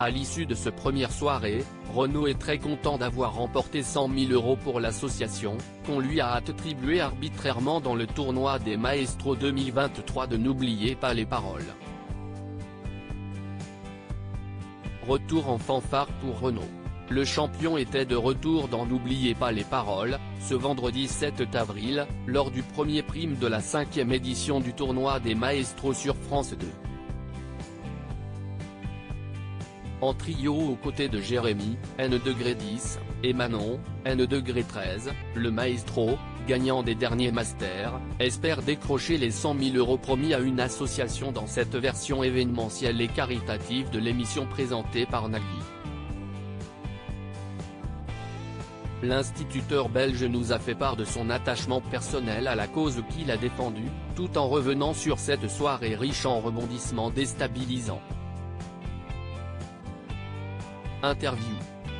À l'issue de cette première soirée, Renaud est très content d'avoir remporté 100 000 € pour l'association, qu'on lui a attribué arbitrairement dans le tournoi des Maestros 2023 de N'oubliez pas les paroles. Retour en fanfare pour Renaud. Le champion était de retour dans N'oubliez pas les paroles, ce vendredi 7 avril, lors du premier prime de la 5e édition du tournoi des Maestros sur France 2. En trio aux côtés de Jérémy, N°10, et Manon, N°13, le maestro, gagnant des derniers masters, espère décrocher les 100 000 € promis à une association dans cette version événementielle et caritative de l'émission présentée par Nagui. L'instituteur belge nous a fait part de son attachement personnel à la cause qu'il a défendue, tout en revenant sur cette soirée riche en rebondissements déstabilisants. Interview.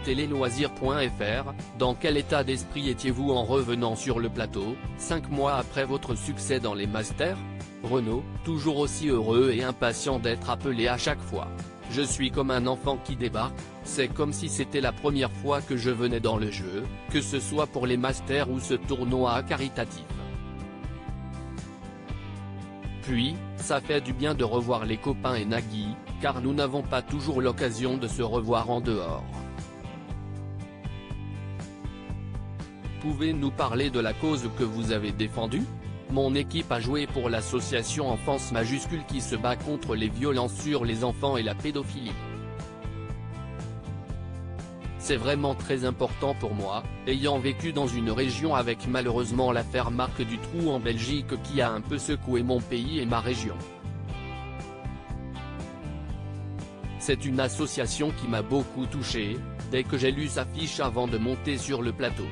Téléloisirs.fr, dans quel état d'esprit étiez-vous en revenant sur le plateau, 5 mois après votre succès dans les Masters? Renaud, toujours aussi heureux et impatient d'être appelé à chaque fois. Je suis comme un enfant qui débarque, c'est comme si c'était la première fois que je venais dans le jeu, que ce soit pour les Masters ou ce tournoi caritatif. Puis, ça fait du bien de revoir les copains et Nagui, car nous n'avons pas toujours l'occasion de se revoir en dehors. Pouvez-nous parler de la cause que vous avez défendue? Mon équipe a joué pour l'association Enfance Majuscule qui se bat contre les violences sur les enfants et la pédophilie. C'est vraiment très important pour moi, ayant vécu dans une région avec malheureusement l'affaire Marc Dutroux en Belgique qui a un peu secoué mon pays et ma région. C'est une association qui m'a beaucoup touché, dès que j'ai lu sa fiche avant de monter sur le plateau.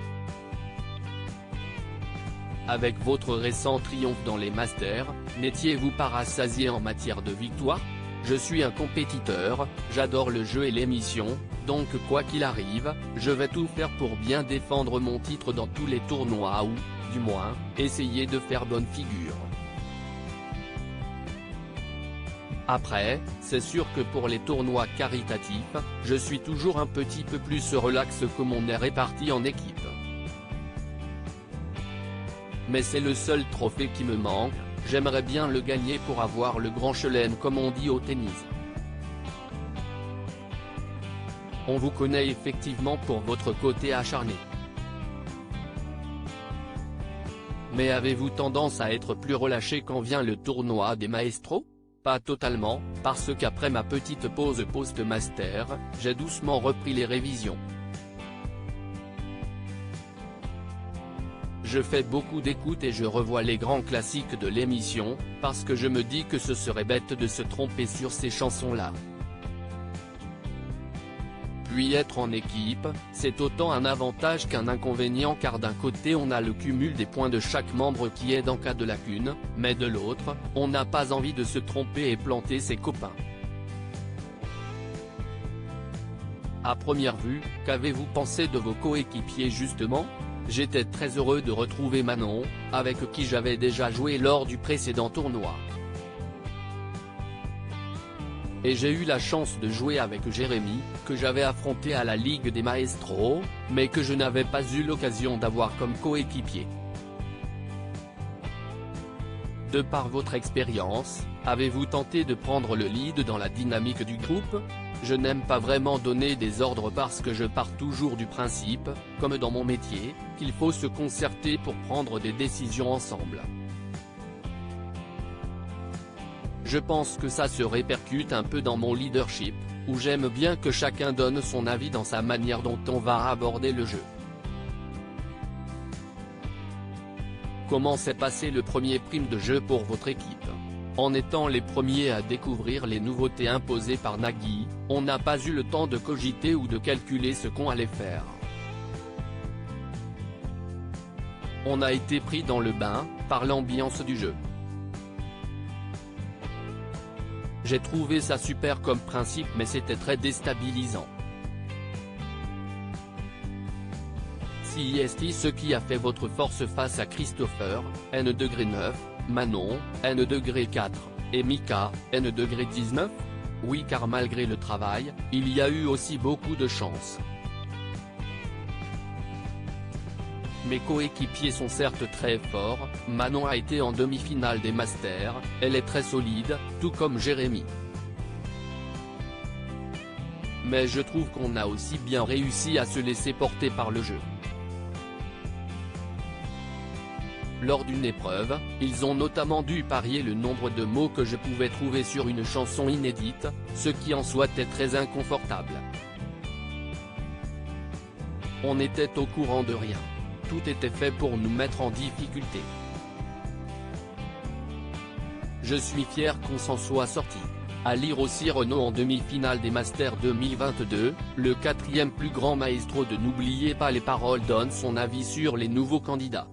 Avec votre récent triomphe dans les Masters, n'étiez-vous pas rassasié en matière de victoire? Je suis un compétiteur, j'adore le jeu et l'émission, donc quoi qu'il arrive, je vais tout faire pour bien défendre mon titre dans tous les tournois ou, du moins, essayer de faire bonne figure. Après, c'est sûr que pour les tournois caritatifs, je suis toujours un petit peu plus relax comme on est réparti en équipe. Mais c'est le seul trophée qui me manque, j'aimerais bien le gagner pour avoir le grand chelem comme on dit au tennis. On vous connaît effectivement pour votre côté acharné. Mais avez-vous tendance à être plus relâché quand vient le tournoi des Maestros? Pas totalement, parce qu'après ma petite pause post-master, j'ai doucement repris les révisions. Je fais beaucoup d'écoute et je revois les grands classiques de l'émission, parce que je me dis que ce serait bête de se tromper sur ces chansons-là. Puis être en équipe, c'est autant un avantage qu'un inconvénient car d'un côté on a le cumul des points de chaque membre qui aide en cas de lacune, mais de l'autre, on n'a pas envie de se tromper et planter ses copains. À première vue, qu'avez-vous pensé de vos coéquipiers justement? J'étais très heureux de retrouver Manon, avec qui j'avais déjà joué lors du précédent tournoi. Et j'ai eu la chance de jouer avec Jérémy, que j'avais affronté à la Ligue des Maestros, mais que je n'avais pas eu l'occasion d'avoir comme coéquipier. De par votre expérience, avez-vous tenté de prendre le lead dans la dynamique du groupe? Je n'aime pas vraiment donner des ordres parce que je pars toujours du principe, comme dans mon métier, qu'il faut se concerter pour prendre des décisions ensemble. Je pense que ça se répercute un peu dans mon leadership, où j'aime bien que chacun donne son avis dans sa manière dont on va aborder le jeu. Comment s'est passé le premier prime de jeu pour votre équipe? En étant les premiers à découvrir les nouveautés imposées par Nagui, on n'a pas eu le temps de cogiter ou de calculer ce qu'on allait faire. On a été pris dans le bain, par l'ambiance du jeu. J'ai trouvé ça super comme principe mais c'était très déstabilisant. Si est ce qui a fait votre force face à Christopher, N°9, Manon, N°4, et Mika, N°19? Oui, car malgré le travail, il y a eu aussi beaucoup de chance. Mes coéquipiers sont certes très forts, Manon a été en demi-finale des Masters, elle est très solide, tout comme Jérémy. Mais je trouve qu'on a aussi bien réussi à se laisser porter par le jeu. Lors d'une épreuve, ils ont notamment dû parier le nombre de mots que je pouvais trouver sur une chanson inédite, ce qui en soi est très inconfortable. On était au courant de rien. Tout était fait pour nous mettre en difficulté. Je suis fier qu'on s'en soit sorti. À lire aussi Renaud en demi-finale des Masters 2022, le 4e plus grand maestro de N'oubliez pas les paroles donne son avis sur les nouveaux candidats.